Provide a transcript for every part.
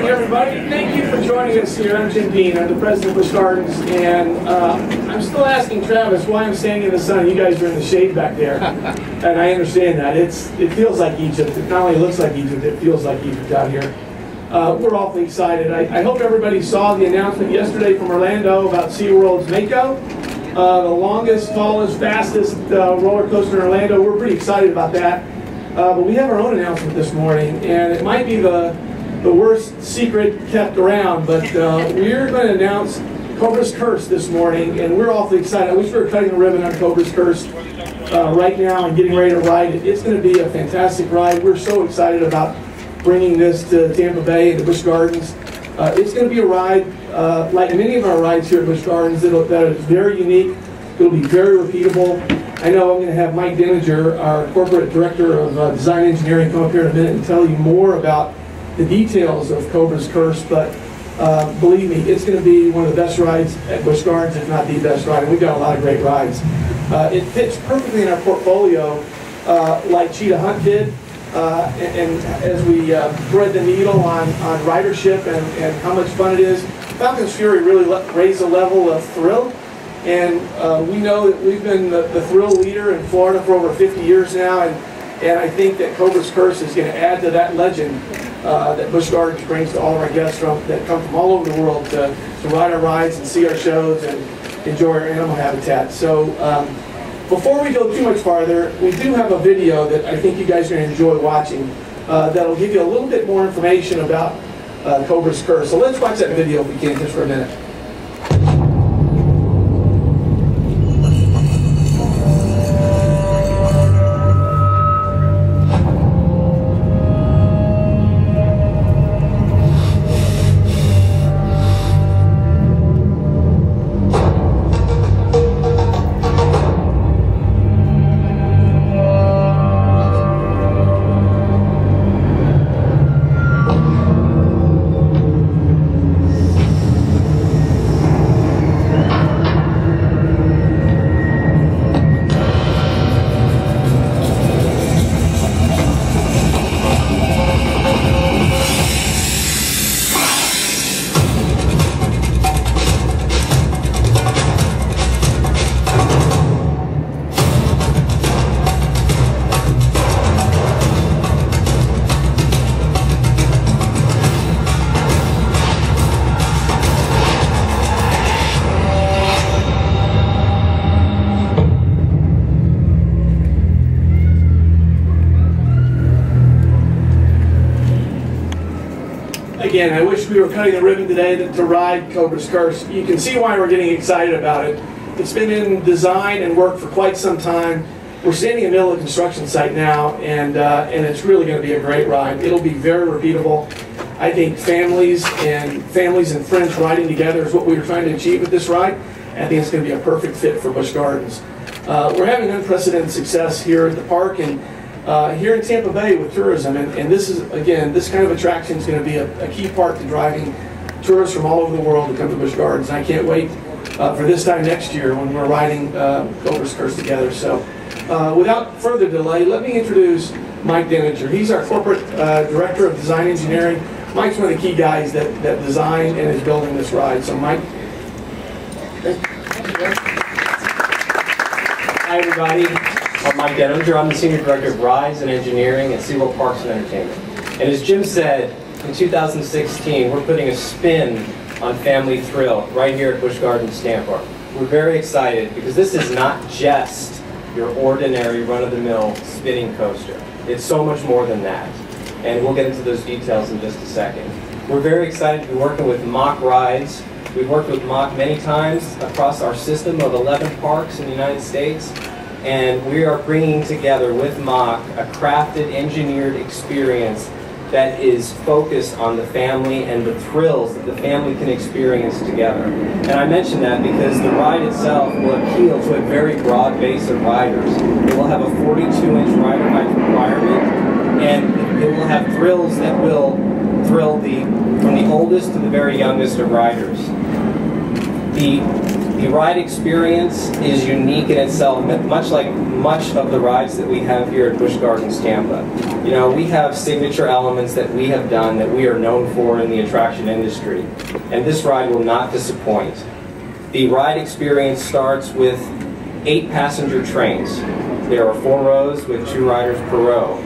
morning, everybody. Thank you for joining us here. I'm Jim Dean. I'm the president of Busch Gardens, and I'm still asking Travis why I'm standing in the sun. You guys are in the shade back there, and I understand that. It feels like Egypt. It not only looks like Egypt, it feels like Egypt out here. We're awfully excited. I hope everybody saw the announcement yesterday from Orlando about SeaWorld's Mako, the longest, tallest, fastest roller coaster in Orlando. We're pretty excited about that. But we have our own announcement this morning, and it might be the worst secret kept around, but we're going to announce Cobra's Curse this morning, and we're awfully excited. I wish we were cutting the ribbon on Cobra's Curse right now and getting ready to ride it. It's going to be a fantastic ride. We're so excited about bringing this to Tampa Bay and to Busch Gardens. It's going to be a ride, like many of our rides here at Busch Gardens, that is very unique. It'll be very repeatable. I know I'm going to have Mike Denninger, our corporate director of design engineering, come up here in a minute and tell you more about the details of Cobra's Curse, but believe me, it's going to be one of the best rides at Busch Gardens, if not the best ride, and we've got a lot of great rides. It fits perfectly in our portfolio like Cheetah Hunt did, and as we thread the needle on ridership and how much fun it is, Falcon's Fury really raised the level of thrill. And we know that we've been the thrill leader in Florida for over 50 years now, and I think that Cobra's Curse is going to add to that legend that Busch Gardens brings to all of our guests that come from all over the world to ride our rides and see our shows and enjoy our animal habitat. So before we go too much farther, we do have a video that I think you guys are going to enjoy watching that'll give you a little bit more information about Cobra's Curse. So let's watch that video if we can just for a minute. Again, I wish we were cutting the ribbon today to ride Cobra's Curse. You can see why we're getting excited about it. It's been in design and work for quite some time. We're standing in the middle of a construction site now, and it's really going to be a great ride. It'll be very repeatable. I think families and friends riding together is what we were trying to achieve with this ride. I think it's going to be a perfect fit for Busch Gardens. We're having unprecedented success here at the park and here in Tampa Bay with tourism, and this is, again, this kind of attraction is going to be a key part to driving tourists from all over the world to come to Busch Gardens. And I can't wait for this time next year when we're riding Cobra's Curse together. So without further delay, let me introduce Mike Denninger. He's our corporate director of design engineering. Mike's one of the key guys that designed and is building this ride. So Mike. Hi everybody. I'm Mike Denninger. I'm the Senior Director of Rides and Engineering at SeaWorld Parks and Entertainment. And as Jim said, in 2016, we're putting a spin on family thrill right here at Busch Gardens, Tampa. We're very excited because this is not just your ordinary run-of-the-mill spinning coaster. It's so much more than that. And we'll get into those details in just a second. We're very excited to be working with Mach Rides. We've worked with Mach many times across our system of 11 parks in the United States. And we are bringing together with Mach a crafted, engineered experience that is focused on the family and the thrills that the family can experience together. And I mention that because the ride itself will appeal to a very broad base of riders. It will have a 42-inch rider height requirement, and it will have thrills that will thrill from the oldest to the very youngest of riders. The ride experience is unique in itself, much like much of the rides that we have here at Busch Gardens, Tampa. You know, we have signature elements that we have done that we are known for in the attraction industry, and this ride will not disappoint. The ride experience starts with 8 passenger trains. There are 4 rows with 2 riders per row.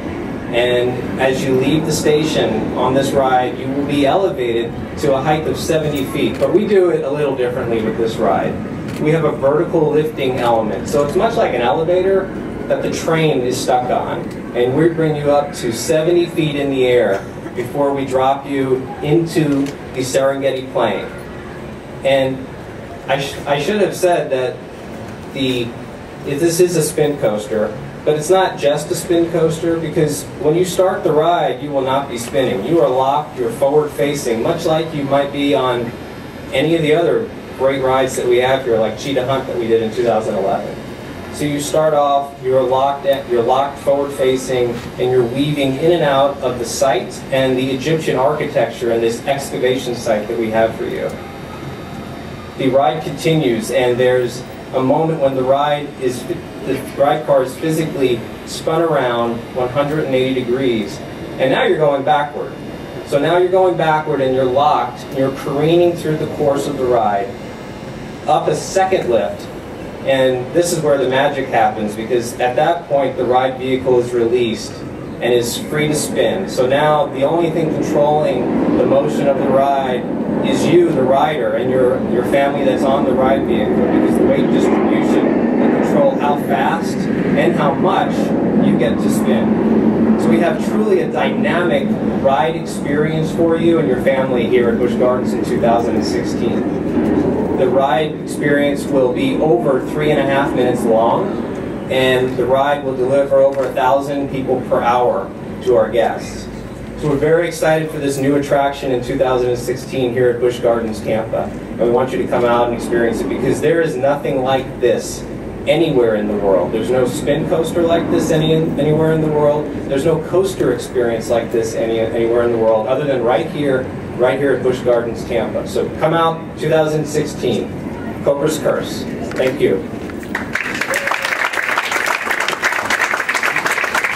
And as you leave the station on this ride, you will be elevated to a height of 70 feet. But we do it a little differently with this ride. We have a vertical lifting element. So it's much like an elevator that the train is stuck on. And we bring you up to 70 feet in the air before we drop you into the Serengeti Plain. And I should have said that this is a spin coaster, but it's not just a spin coaster, because when you start the ride, you will not be spinning. You are locked, you're forward facing, much like you might be on any of the other great rides that we have here, like Cheetah Hunt that we did in 2011. So you start off, you're locked forward facing, and you're weaving in and out of the site and the Egyptian architecture and this excavation site that we have for you. The ride continues, and there's a moment when the ride car is physically spun around 180 degrees, and now you're going backward. So now you're going backward and you're locked, and you're careening through the course of the ride, up a second lift, and this is where the magic happens, because at that point the ride vehicle is released and is free to spin. So now the only thing controlling the motion of the ride is you, the rider, and your family that's on the ride vehicle, because the weight distribution will control how fast and how much you get to spin. So we have truly a dynamic ride experience for you and your family here at Busch Gardens in 2016. The ride experience will be over 3.5 minutes long, and the ride will deliver over 1,000 people per hour to our guests. So we're very excited for this new attraction in 2016 here at Busch Gardens, Tampa. And we want you to come out and experience it, because there is nothing like this anywhere in the world. There's no spin coaster like this anywhere in the world. There's no coaster experience like this anywhere in the world, other than right here at Busch Gardens, Tampa. So come out 2016. Cobra's Curse. Thank you.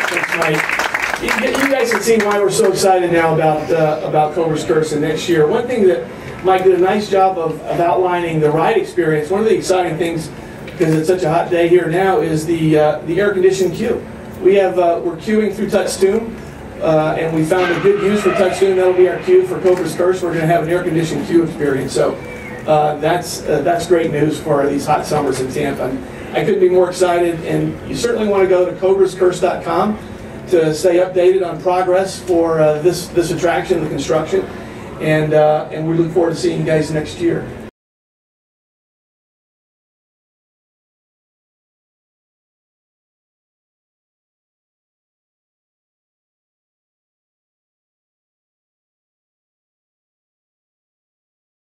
Thanks, Mike. You guys have seen why we're so excited now about Cobra's Curse and next year. One thing that Mike did a nice job of outlining the ride experience. One of the exciting things, because it's such a hot day here now, is the air-conditioned queue. We're queuing through Touchstone, and we found a good use for Touchstone. That'll be our queue for Cobra's Curse. We're going to have an air-conditioned queue experience. So that's great news for these hot summers in Tampa. And I couldn't be more excited. And you certainly want to go to cobrascurse.com to stay updated on progress for this attraction, the construction. And we look forward to seeing you guys next year.